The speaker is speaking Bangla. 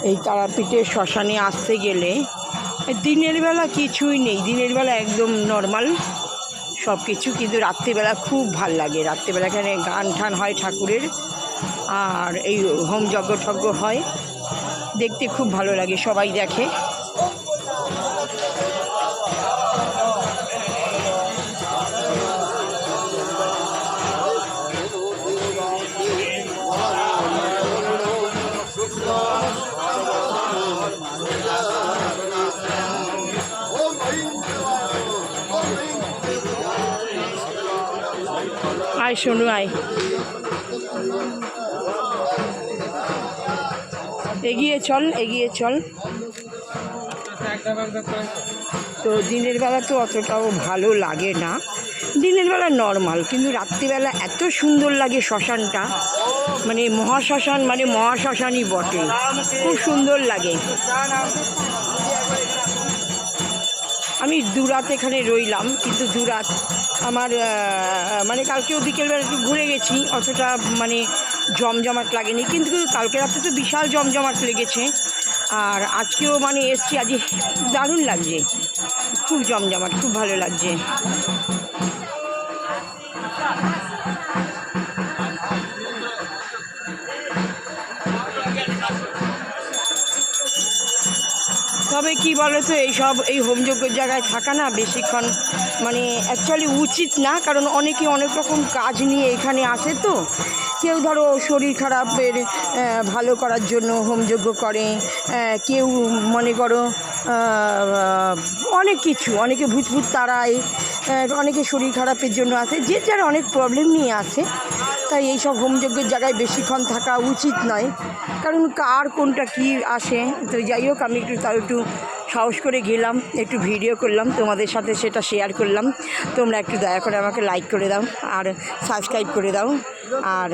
এই তারাপীঠের শ্মশানে আসতে গেলে দিনের বেলা কিছুই নেই, দিনের বেলা একদম নর্মাল সব কিছু, কিন্তু রাত্রিবেলা খুব ভাল লাগে। রাত্রিবেলা এখানে গান ঠান হয় ঠাকুরের, আর এই হোম যজ্ঞ টজ্ঞ হয়, দেখতে খুব ভালো লাগে, সবাই দেখে। আয় শোনো, আয়, এগিয়ে চল, এগিয়ে চল। তো দিনের বেলা তো অতটাও ভালো লাগে না, দিনের বেলা নর্মাল, কিন্তু রাত্রিবেলা এত সুন্দর লাগে শ্মশানটা, মানে মহাশ্মশান, মানে মহাশ্মশানই বটে, খুব সুন্দর লাগে। আমি দুরাত এখানে রইলাম, কিন্তু দুরাত আমার মানে কালকেও বিকেলবেলা একটু ঘুরে গেছি, অতটা মানে জমজমাট লাগেনি, কিন্তু কালকে রাতে তো বিশাল জমজমাট লেগেছে। আর আজকেও মানে এসছি, আজ দারুণ লাগছে, খুব জমজমাট, খুব ভালো লাগছে। তবে কি বলো তো, এই হোমযজ্ঞের জায়গায় থাকা না বেশিক্ষণ মানে অ্যাকচুয়ালি উচিত না, কারণ অনেকে অনেক রকম কাজ নিয়ে এখানে আসে। তো কেউ ধরো শরীর খারাপের ভালো করার জন্য হোমযজ্ঞ করে, কেউ মনে করো অনেক কিছু, অনেকে ভূত তাড়ায়, অনেকে শরীর খারাপের জন্য আসে, যে যার অনেক প্রবলেম নিয়ে আসে। তাই এইসব হোমযজ্ঞের জায়গায় বেশিক্ষণ থাকা উচিত নয়, কারণ কার কোনটা কি আসে। তো যাই হোক, আমি একটু সাহস করে গেলাম, একটু ভিডিও করলাম, তোমাদের সাথে সেটা শেয়ার করলাম। তোমরা একটু দয়া করে আমাকে লাইক করে দাও আর সাবস্ক্রাইব করে দাও। আর